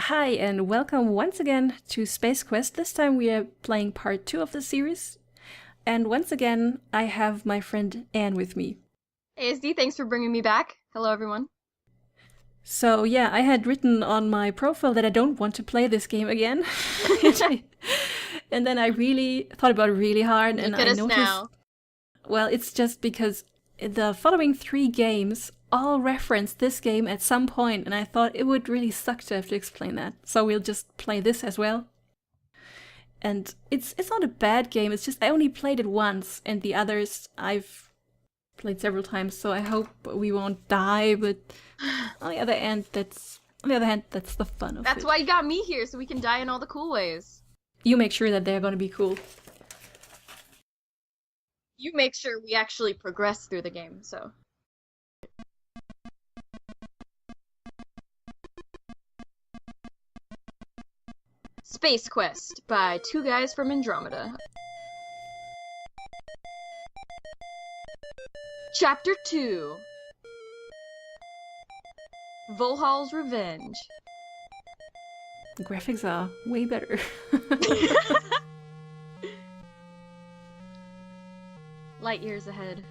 Hi, and welcome once again to Space Quest. This time we are playing part 2 of the series. And once again, I have my friend Anne with me. ASD, thanks for bringing me back. Hello, everyone. So yeah, I had written on my profile that I don't want to play this game again. And then I really thought about it really hard, and Look at I us noticed... now. Well, it's just because the following 3 games all reference this game at some point, and I thought it would really suck to have to explain that. So we'll just play this as well. And it's not a bad game, it's just I only played it once, and the others I've played several times, so I hope we won't die, but on the other hand, that's the fun of it. That's why you got me here, so we can die in all the cool ways. You make sure that they're gonna be cool. You make sure we actually progress through the game, so. Space Quest by 2 guys from Andromeda. Chapter 2. Vohaul's Revenge. The graphics are way better. Light years ahead.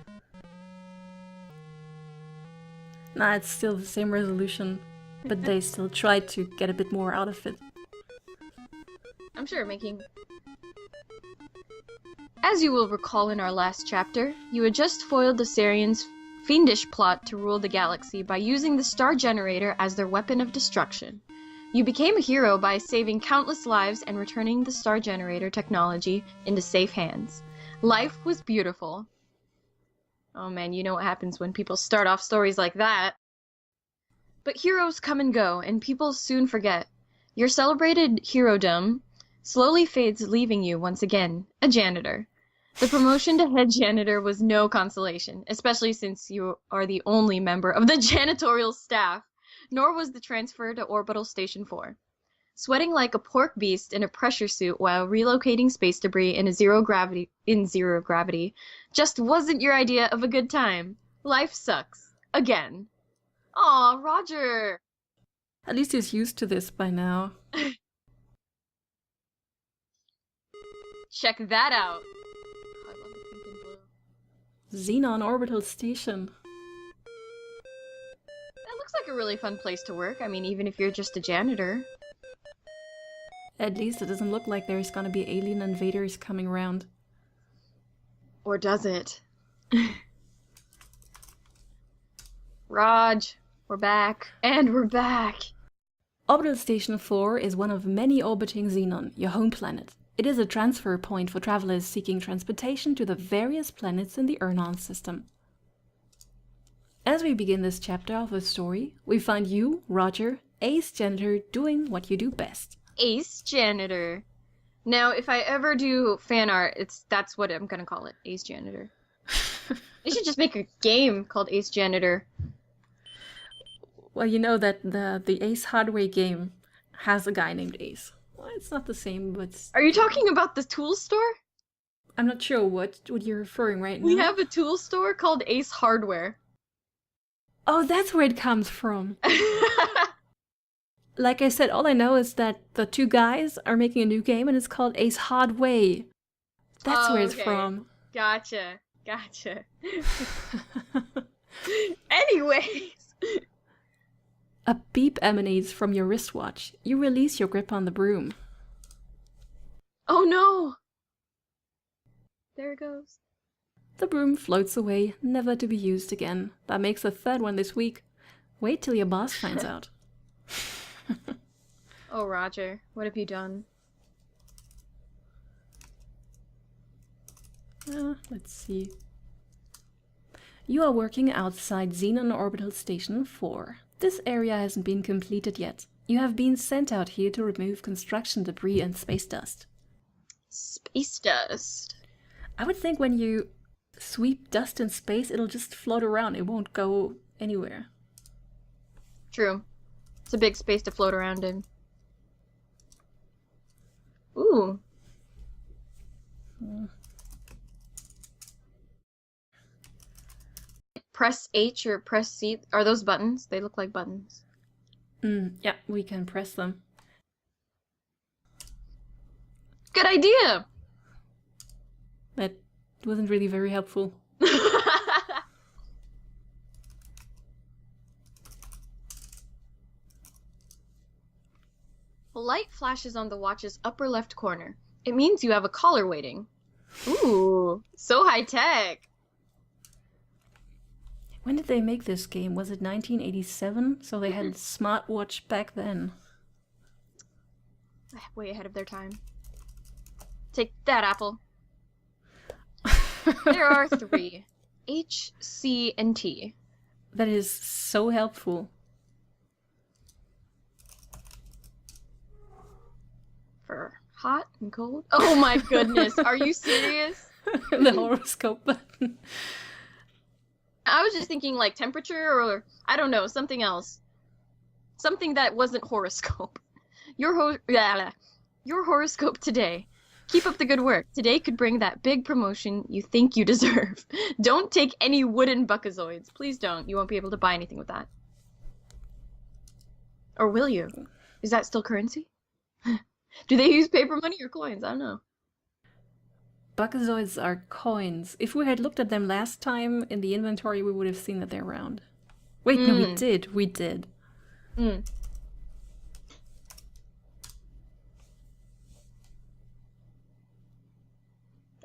Nah, it's still the same resolution, but they still tried to get a bit more out of it. I'm sure making... As you will recall in our last chapter, you had just foiled the Sarians' fiendish plot to rule the galaxy by using the star generator as their weapon of destruction. You became a hero by saving countless lives and returning the star generator technology into safe hands. Life was beautiful. Oh man, you know what happens when people start off stories like that. But heroes come and go, and people soon forget. Your celebrated herodom slowly fades, leaving you once again a janitor. The promotion to head janitor was no consolation, especially since you are the only member of the janitorial staff, nor was the transfer to Orbital Station 4. Sweating like a pork beast in a pressure suit while relocating space debris in zero gravity just wasn't your idea of a good time. Life sucks. Again. Aw, Roger! At least he's used to this by now. Check that out. I love the pink and blue. Xenon Orbital Station. That looks like a really fun place to work. I mean, even if you're just a janitor. At least it doesn't look like there's gonna be alien invaders coming around. Or does it? Raj, we're back. And we're back. Orbital Station 4 is one of many orbiting Xenon, your home planet. It is a transfer point for travelers seeking transportation to the various planets in the Urnon system. As we begin this chapter of the story, we find you, Roger, Ace Janitor, doing what you do best. Ace Janitor. Now, if I ever do fan art, that's what I'm gonna call it, Ace Janitor. They should just make a game called Ace Janitor. Well, you know that the Ace Hardware game has a guy named Ace. Well, it's not the same, but... Are you talking about the tool store? I'm not sure what you're referring right now. We have a tool store called Ace Hardware. Oh, that's where it comes from. Like I said, all I know is that the 2 guys are making a new game and it's called Ace Hardway. That's where it's from. Gotcha. Anyways. A beep emanates from your wristwatch. You release your grip on the broom. Oh no! There it goes. The broom floats away, never to be used again. That makes a 3rd one this week. Wait till your boss finds out. Oh, Roger, what have you done? Let's see. You are working outside Xenon Orbital Station 4. This area hasn't been completed yet. You have been sent out here to remove construction debris and space dust. Space dust? I would think when you sweep dust in space, it'll just float around. It won't go anywhere. True. It's a big space to float around in. Ooh. Press H or press C. Are those buttons? They look like buttons. Yeah, we can press them. Good idea! That wasn't really very helpful. A light flashes on the watch's upper left corner. It means you have a caller waiting. Ooh, so high tech. When did they make this game? Was it 1987? So they had smartwatch back then. Way ahead of their time. Take that, Apple. There are 3. H, C, and T. That is so helpful. For hot and cold? Oh my goodness, are you serious? The horoscope button. I was just thinking like temperature or, I don't know, something else. Something that wasn't horoscope. Your horoscope today. Keep up the good work. Today could bring that big promotion you think you deserve. Don't take any wooden buckazoids. Please don't. You won't be able to buy anything with that. Or will you? Is that still currency? Do they use paper money or coins? I don't know. Buckazoids are coins. If we had looked at them last time in the inventory, we would have seen that they're round. Wait, no, we did. We did.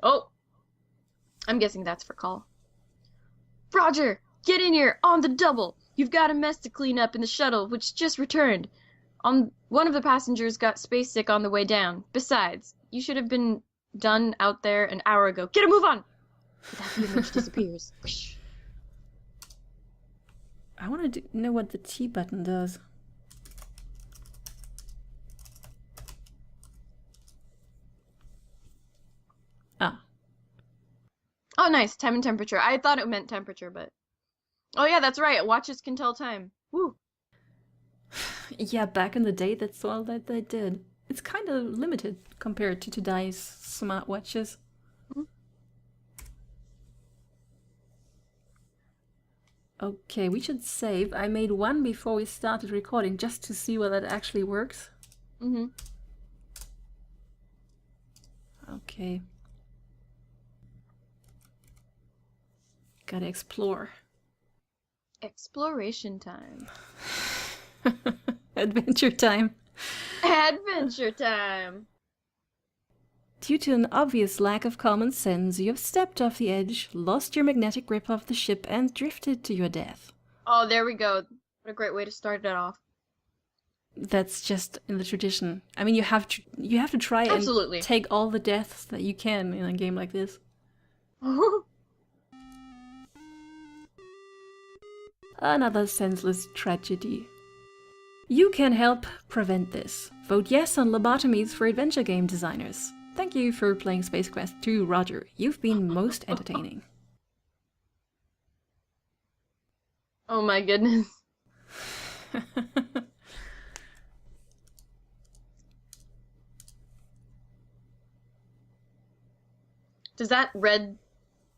Oh! I'm guessing that's for call. Roger! Get in here! On the double! You've got a mess to clean up in the shuttle, which just returned. One of the passengers got space sick on the way down. Besides, you should have been done out there an hour ago. Get a move on! But that the image disappears. I want to know what the T button does. Ah. Oh, nice. Time and temperature. I thought it meant temperature, but... Oh yeah, that's right. Watches can tell time. Woo. Yeah, back in the day, that's all that they did. It's kind of limited compared to today's smartwatches. Okay, we should save. I made one before we started recording just to see whether it actually works. Okay. Gotta explore. Exploration time. Adventure time. Adventure time! Due to an obvious lack of common sense, you have stepped off the edge, lost your magnetic grip of the ship, and drifted to your death. Oh, there we go. What a great way to start it off. That's just in the tradition. I mean, you have to try Absolutely. and take all the deaths that you can in a game like this. Another senseless tragedy. You can help prevent this. Vote yes on lobotomies for adventure game designers. Thank you for playing Space Quest 2, Roger. You've been most entertaining. Oh my goodness. Does that red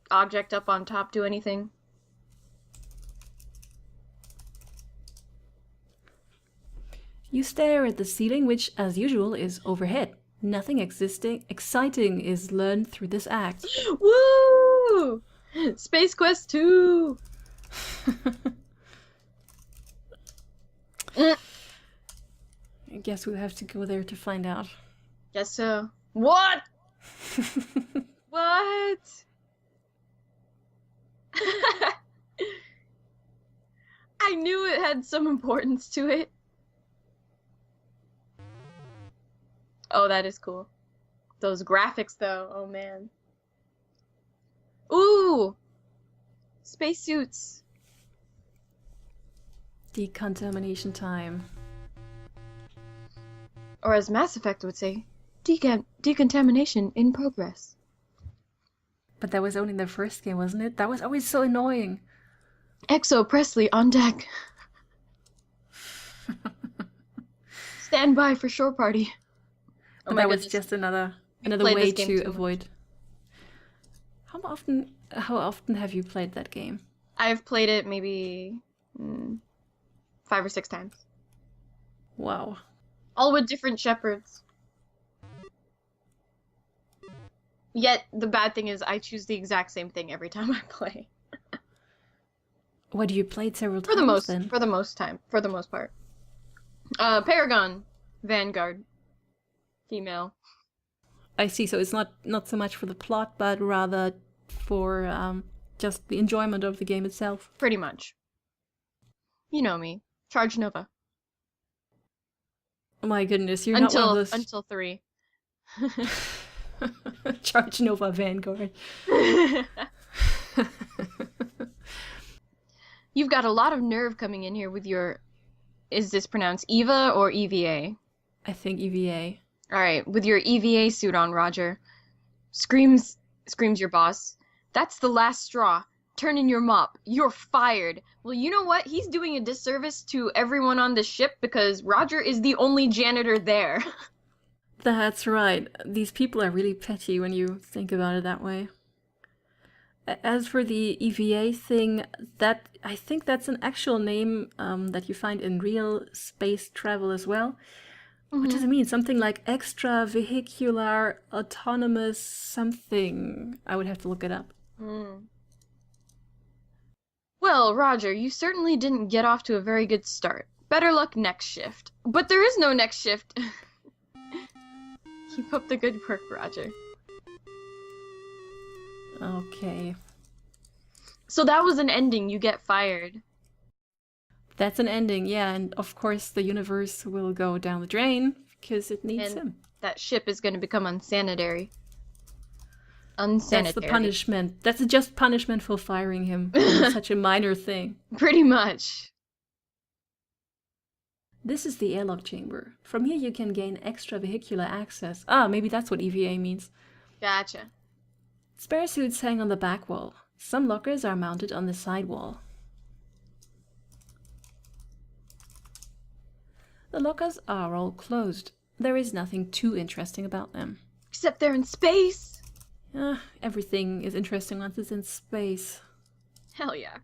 object up on top do anything? You stare at the ceiling, which, as usual, is overhead. Nothing exciting is learned through this act. Woo! Space Quest 2! I guess we'll have to go there to find out. Guess so. What? What? I knew it had some importance to it. Oh, that is cool. Those graphics, though. Oh, man. Ooh! Spacesuits. Decontamination time. Or as Mass Effect would say, decontamination in progress. But that was only the first game, wasn't it? That was always so annoying. Exo Presley on deck. Stand by for shore party. But that was just another way to avoid. How often have you played that game? I've played it maybe 5 or 6 times. Wow. All with different shepherds. Yet the bad thing is I choose the exact same thing every time I play. What, you played several times then? For the most part. Paragon, Vanguard, female. I see, so it's not so much for the plot, but rather for just the enjoyment of the game itself. Pretty much. You know me. Charge Nova. Oh my goodness, you're not one of those... Until 3. Charge Nova Vanguard. You've got a lot of nerve coming in here with your... Is this pronounced EVA or EVA? I think EVA. Alright, with your EVA suit on, Roger. Screams your boss. That's the last straw. Turn in your mop. You're fired. Well, you know what? He's doing a disservice to everyone on the ship because Roger is the only janitor there. That's right. These people are really petty when you think about it that way. As for the EVA thing, I think that's an actual name that you find in real space travel as well. What does it mean? Something like extra vehicular autonomous something. I would have to look it up. Well, Roger, you certainly didn't get off to a very good start. Better luck next shift. But there is no next shift. Keep up the good work, Roger. Okay. So that was an ending. You get fired. That's an ending, yeah. And of course the universe will go down the drain because it needs him. That ship is going to become unsanitary. That's the punishment. That's a just punishment for firing him. It's such a minor thing. Pretty much. This is the airlock chamber. From here you can gain extra vehicular access. Ah, maybe that's what EVA means. Gotcha. Spare suits hang on the back wall. Some lockers are mounted on the side wall. The lockers are all closed. There is nothing too interesting about them. Except they're in space! Everything is interesting once it's in space. Hell yeah.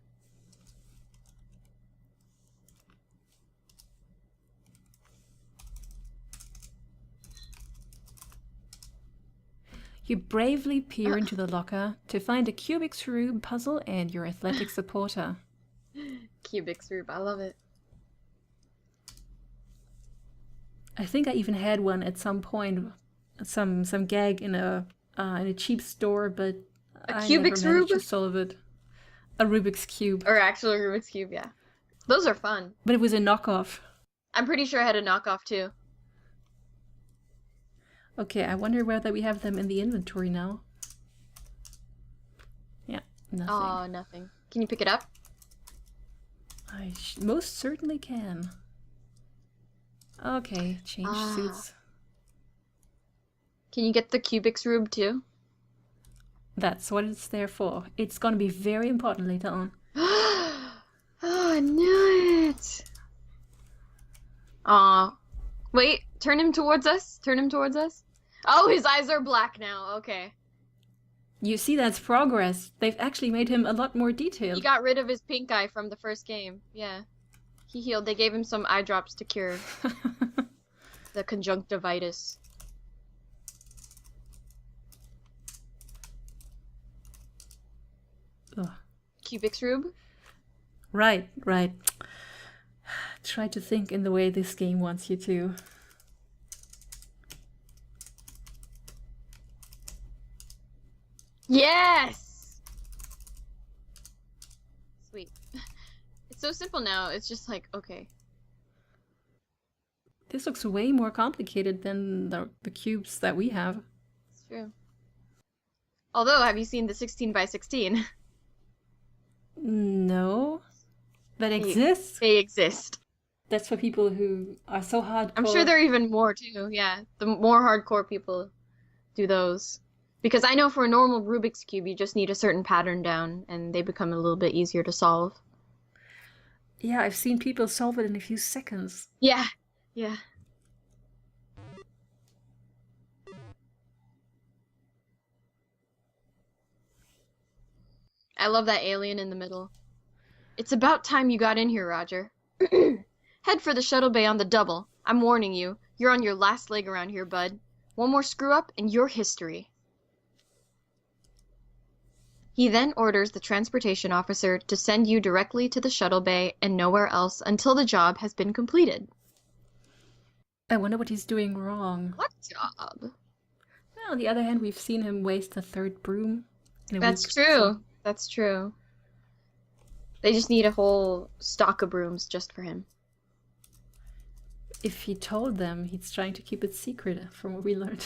You bravely peer into the locker to find a Rubik's Cube puzzle and your athletic supporter. Rubik's Cube, I love it. I think I even had one at some point, some gag in a cheap store, but I never managed to solve it. A Rubik's Cube. Or actual Rubik's Cube, yeah. Those are fun. But it was a knockoff. I'm pretty sure I had a knockoff too. Okay, I wonder whether we have them in the inventory now. Yeah, nothing. Oh, nothing. Can you pick it up? I most certainly can. Okay, change suits. Can you get the Rubik's Cube too? That's what it's there for. It's gonna be very important later on. Oh, I knew it! Aw. Wait, turn him towards us? Turn him towards us? Oh, his eyes are black now, okay. You see, that's progress. They've actually made him a lot more detailed. He got rid of his pink eye from the first game, yeah. He healed. They gave him some eye drops to cure the conjunctivitis. Ugh. Rubik's Cube? Right. Try to think in the way this game wants you to. Yes! Sweet. It's so simple now, it's just like, okay. This looks way more complicated than the cubes that we have. It's true. Although, have you seen the 16 by 16? No. That exists? They exist. That's for people who are so hardcore. I'm sure there are even more too, yeah. The more hardcore people do those. Because I know for a normal Rubik's Cube, you just need a certain pattern down, and they become a little bit easier to solve. Yeah, I've seen people solve it in a few seconds. Yeah. I love that alien in the middle. It's about time you got in here, Roger. Head for the shuttle bay on the double. I'm warning you. You're on your last leg around here, bud. One more screw up and you're history. He then orders the transportation officer to send you directly to the shuttle bay and nowhere else until the job has been completed. I wonder what he's doing wrong. What job? Well, on the other hand, we've seen him waste the third broom in a That's week. true. That's true. They just need a whole stock of brooms just for him. If he told them, he's trying to keep it secret, from what we learned.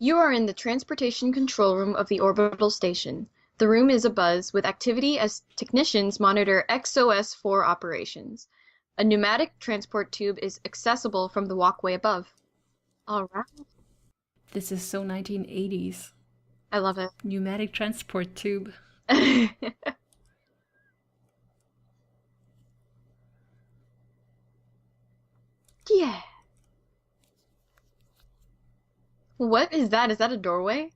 You are in the transportation control room of the orbital station. The room is abuzz with activity as technicians monitor XOS-4 operations. A pneumatic transport tube is accessible from the walkway above. All right. This is so 1980s. I love it. Pneumatic transport tube. Yeah. What is that? Is that a doorway?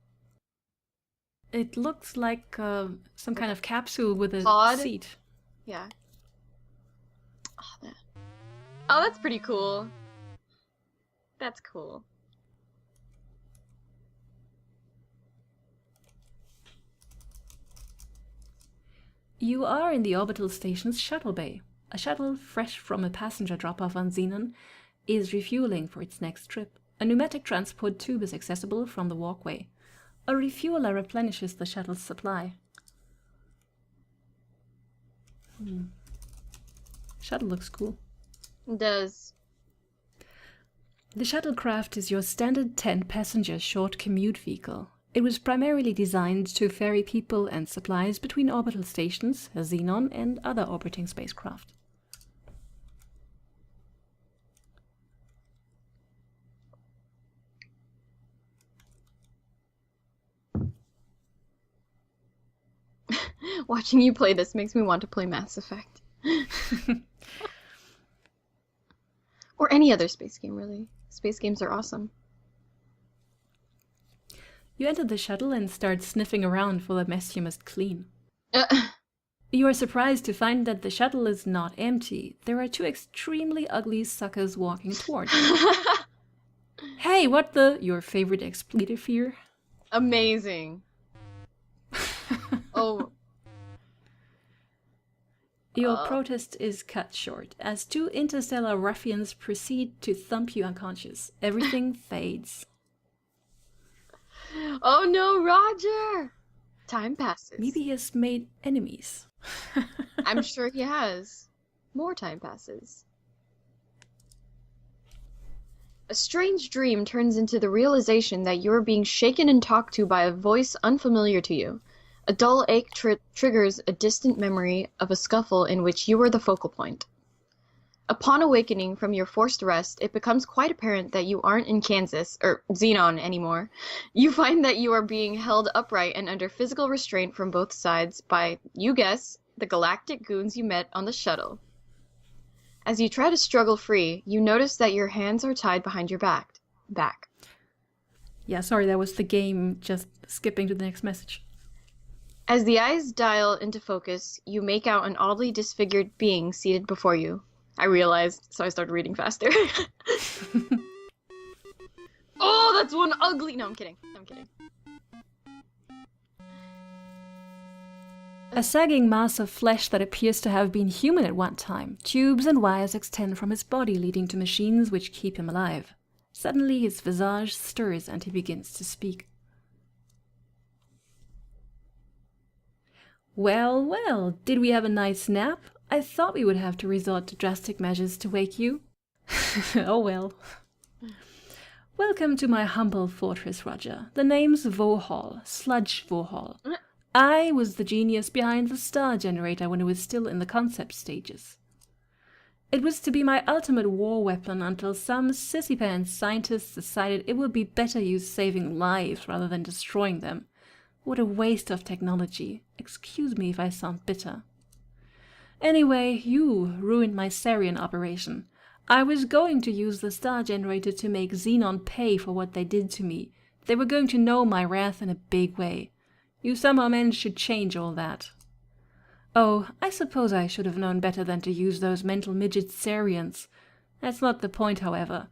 It looks like some kind of capsule with a Pod? seat. Yeah. Oh, that's pretty cool. That's cool. You are in the orbital station's shuttle bay. A shuttle fresh from a passenger drop-off on Xenon is refueling for its next trip. A pneumatic transport tube is accessible from the walkway. A refueler replenishes the shuttle's supply. Shuttle looks cool. It does. The shuttlecraft is your standard 10-passenger short commute vehicle. It was primarily designed to ferry people and supplies between orbital stations, Xenon, and other orbiting spacecraft. Watching you play this makes me want to play Mass Effect. Or any other space game, really. Space games are awesome. You enter the shuttle and start sniffing around for the mess you must clean. You are surprised to find that the shuttle is not empty. There are two extremely ugly suckers walking towards you. Hey, what the... Your favorite expletive here? Amazing. Oh. Your protest is cut short, as two interstellar ruffians proceed to thump you unconscious. Everything fades. Oh no, Roger! Time passes. Maybe he has made enemies. I'm sure he has. More time passes. A strange dream turns into the realization that you're being shaken and talked to by a voice unfamiliar to you. A dull ache triggers a distant memory of a scuffle in which you were the focal point. Upon awakening from your forced rest, it becomes quite apparent that you aren't in Kansas, or Xenon, anymore. You find that you are being held upright and under physical restraint from both sides by, you guess, the galactic goons you met on the shuttle. As you try to struggle free, you notice that your hands are tied behind your back. Yeah, sorry, that was the game just skipping to the next message. As the eyes dial into focus, you make out an oddly disfigured being seated before you. I realized, so I started reading faster. Oh, that's one ugly... No, I'm kidding. I'm kidding. A sagging mass of flesh that appears to have been human at one time. Tubes and wires extend from his body, leading to machines which keep him alive. Suddenly his visage stirs and he begins to speak. Well, well, did we have a nice nap? I thought we would have to resort to drastic measures to wake you. Oh well. Welcome to my humble fortress, Roger. The name's Vohaul, Sludge Vohaul. I was the genius behind the star generator when it was still in the concept stages. It was to be my ultimate war weapon until some sissy-pants scientists decided it would be better used saving lives rather than destroying them. What a waste of technology. Excuse me if I sound bitter. Anyway, you ruined my Sarian operation. I was going to use the star generator to make Xenon pay for what they did to me. They were going to know my wrath in a big way. You somehow managed to change all that. Oh, I suppose I should have known better than to use those mental midget Sarians. That's not the point, however.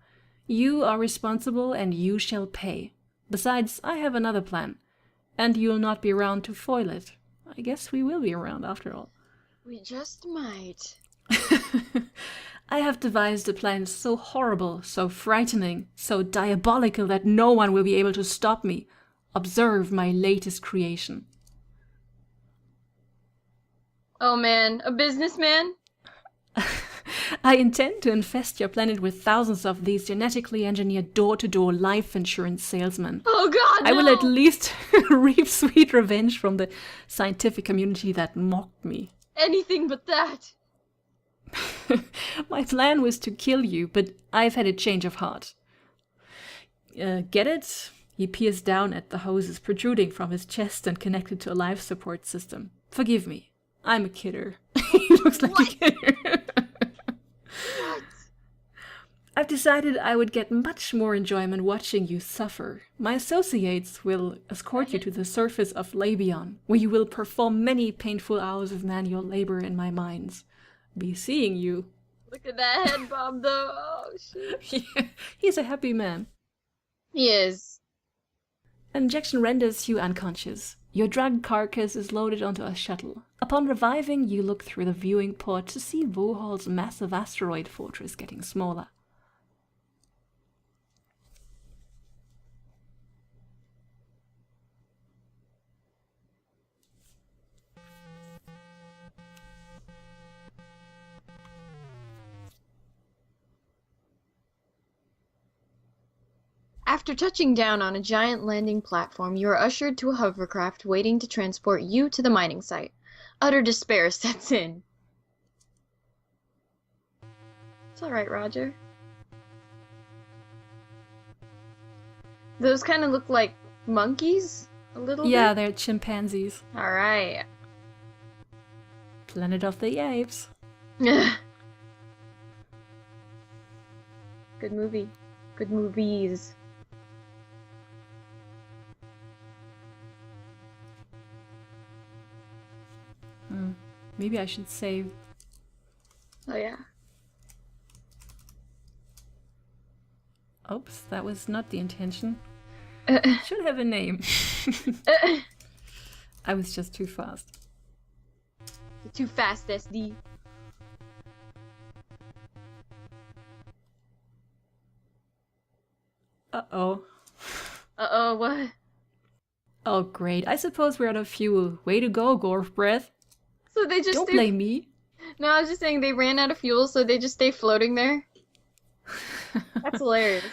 You are responsible and you shall pay. Besides, I have another plan. And you'll not be around to foil it. I guess we will be around after all. We just might. I have devised a plan so horrible, so frightening, so diabolical that no one will be able to stop me. Observe my latest creation. Oh man, a businessman? I intend to infest your planet with thousands of these genetically engineered door-to-door life insurance salesmen. Oh god, no! I will at least reap sweet revenge from the scientific community that mocked me. Anything but that! My plan was to kill you, but I've had a change of heart. Get it? He peers down at the hoses protruding from his chest and connected to a life support system. Forgive me. I'm a kidder. He looks like a kidder. What? I've decided I would get much more enjoyment watching you suffer. My associates will escort you to the surface of Labion, where you will perform many painful hours of manual labor in my mines. Be seeing you. Look at that head bob though. Oh shit. Yeah, he's a happy man. He is. Injection renders you unconscious. Your drugged carcass is loaded onto a shuttle. Upon reviving, you look through the viewing port to see Vohaul's massive asteroid fortress getting smaller. After touching down on a giant landing platform, you are ushered to a hovercraft waiting to transport you to the mining site. Utter despair sets in. It's alright, Roger. Those kind of look like monkeys? A little Yeah, bit? they're chimpanzees. Alright. Planet of the Apes. Good movie. Good movies. Maybe I should save. Oh yeah. Oops, that was not the intention. Should have a name. I was just too fast. You're too fast, SD. Uh-oh. Uh-oh, what? Oh, great. I suppose we're out of fuel. Way to go, Gorf Breath. So they just Don't blame me. No, I was just saying they ran out of fuel, so they just stay floating there. That's hilarious.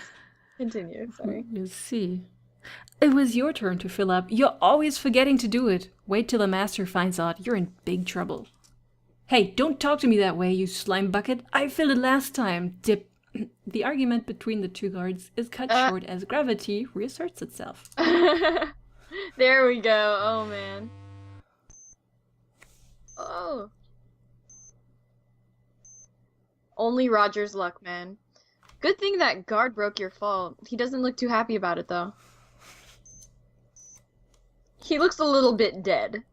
Continue, sorry. Let's see. It was your turn to fill up. You're always forgetting to do it. Wait till the master finds out. You're in big trouble. Hey, don't talk to me that way, you slime bucket. I filled it last time. Dip. The argument between the two guards is cut short as gravity reasserts itself. There we go. Oh, man. Oh. Only Roger's luck, man. Good thing that guard broke your fall. He doesn't look too happy about it, though. He looks a little bit dead.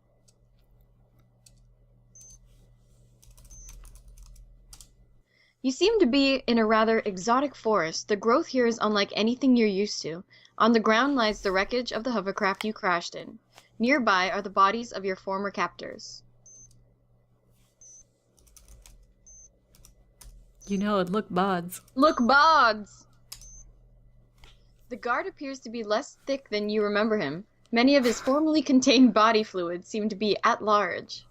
You seem to be in a rather exotic forest. The growth here is unlike anything you're used to. On the ground lies the wreckage of the hovercraft you crashed in. Nearby are the bodies of your former captors. You know it, look bods. Look, bods! The guard appears to be less thick than you remember him. Many of his formerly contained body fluids seem to be at large.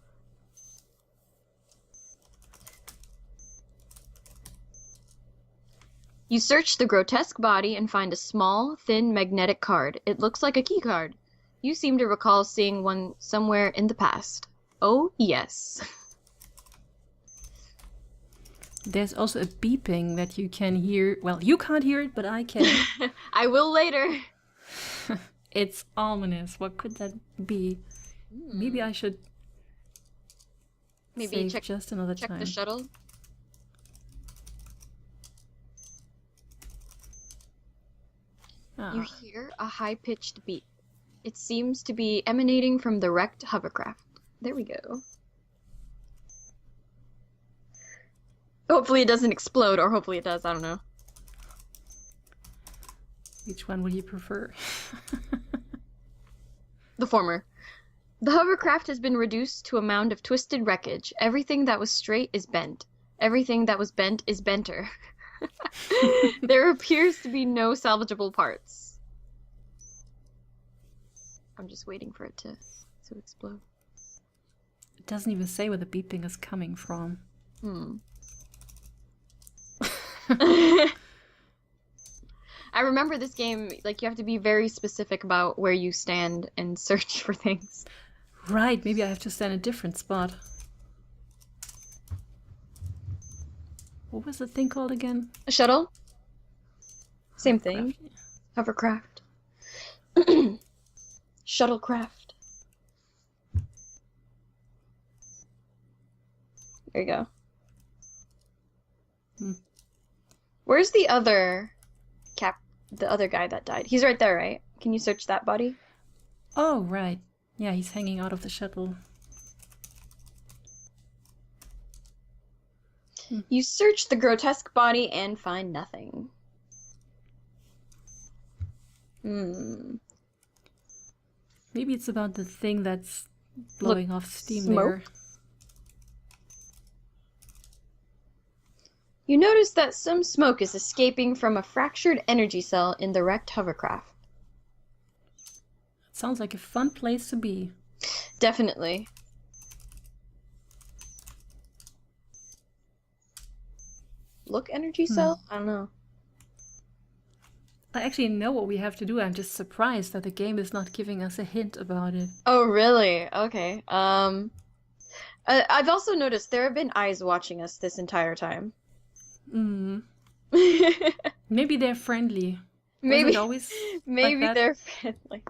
You search the grotesque body and find a small, thin magnetic card. It looks like a key card. You seem to recall seeing one somewhere in the past. Oh, yes. There's also a beeping that you can hear. Well, you can't hear it, but I can. I will later. It's ominous. What could that be? Maybe I should save check just another time. the shuttle. You hear a high-pitched beep. It seems to be emanating from the wrecked hovercraft. There we go. Hopefully it doesn't explode, or hopefully it does, I don't know. Which one would you prefer? The former. The hovercraft has been reduced to a mound of twisted wreckage. Everything that was straight is bent. Everything that was bent is benter. There appears to be no salvageable parts. I'm just waiting for it to explode. It doesn't even say where the beeping is coming from. I remember this game, like, you have to be very specific about where you stand and search for things. Right, maybe I have to stand in a different spot. What was the thing called again? A shuttle? Same thing. Hovercraft. Shuttlecraft. There you go. Where's the other the other guy that died? He's right there, right? Can you search that body? Oh, right. Yeah, he's hanging out of the shuttle. You search the grotesque body and find nothing. Maybe it's about the thing that's blowing off steam smoke? there. You notice that some smoke is escaping from a fractured energy cell in the wrecked hovercraft. Sounds like a fun place to be. Definitely. Look energy cell? I don't know. I actually know what we have to do. I'm just surprised that the game is not giving us a hint about it. Oh, really? Okay. I've also noticed there have been eyes watching us this entire time. Maybe they're friendly. Maybe, Was it always maybe like that? they're friendly.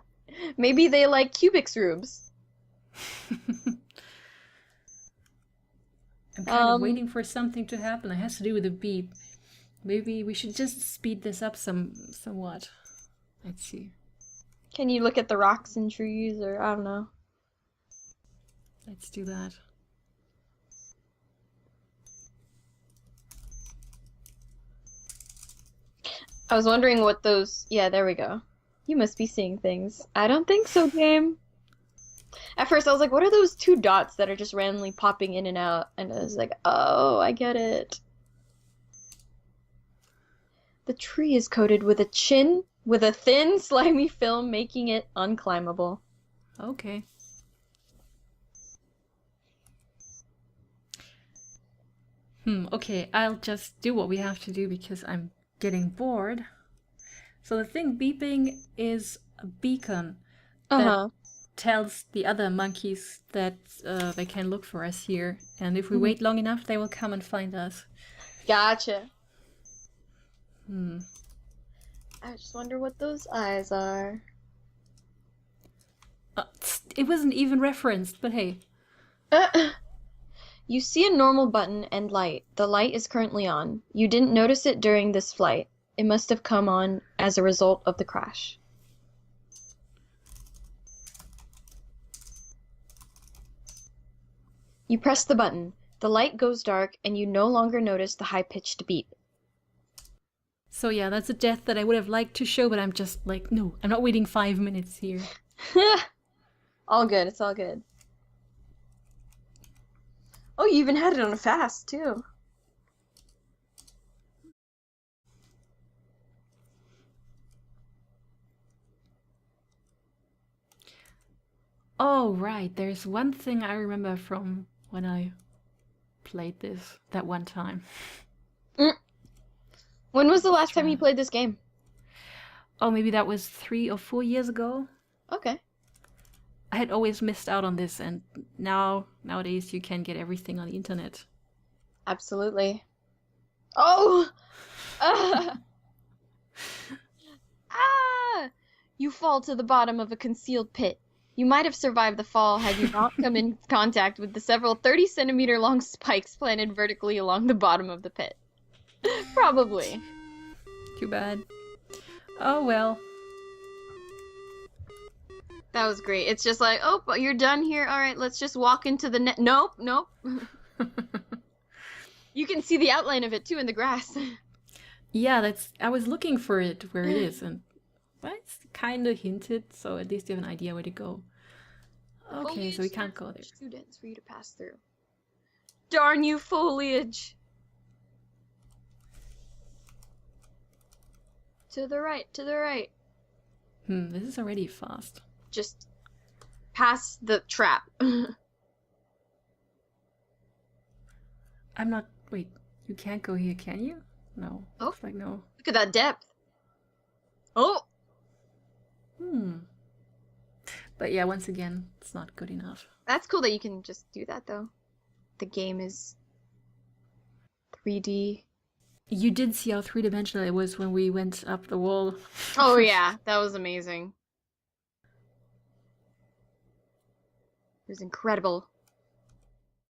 Maybe they like Cubix rubes. I'm kind of waiting for something to happen. It has to do with the beep. Maybe we should just speed this up somewhat. Let's see. Can you look at the rocks and trees, or I don't know. Let's do that. I was wondering what those... Yeah, there we go. You must be seeing things. I don't think so, game. At first I was like, what are those two dots that are just randomly popping in and out? And I was like, oh, I get it. The tree is coated with a thin, slimy film, making it unclimbable. Okay. Okay, I'll just do what we have to do because I'm getting bored. So the thing beeping is a beacon that tells the other monkeys that they can look for us here. And if we wait long enough, they will come and find us. Gotcha. I just wonder what those eyes are. It wasn't even referenced, but hey. You see a normal button and light. The light is currently on. You didn't notice it during this flight. It must have come on as a result of the crash. You press the button. The light goes dark and you no longer notice the high-pitched beep. So yeah, that's a death that I would have liked to show, but I'm just like, no, I'm not waiting 5 minutes here. All good, it's all good. Oh, you even had it on a fast, too. Oh, right, there's one thing I remember from when I played this that one time. When was the last time you played this game? Oh, maybe that was 3 or 4 years ago. Okay. I had always missed out on this, and nowadays you can get everything on the internet. Absolutely. Oh! Ah! You fall to the bottom of a concealed pit. You might have survived the fall had you not come in contact with the several 30-centimeter long spikes planted vertically along the bottom of the pit. Probably. Too bad. Oh well. That was great. It's just like, oh, you're done here. All right, let's just walk into the net. Nope. You can see the outline of it too in the grass. Yeah, I was looking for it where it is, and well, it's kind of hinted, so at least you have an idea where to go. Okay, so we can't go there. Too dense for you to pass through. Darn you, foliage! To the right, to the right. This is already fast. Just pass the trap. I'm not... Wait, you can't go here, can you? No. Oh. Looks like no. Look at that depth. Oh! But yeah, once again, it's not good enough. That's cool that you can just do that, though. The game is 3D. You did see how three-dimensional it was when we went up the wall. Oh yeah, that was amazing. It was incredible.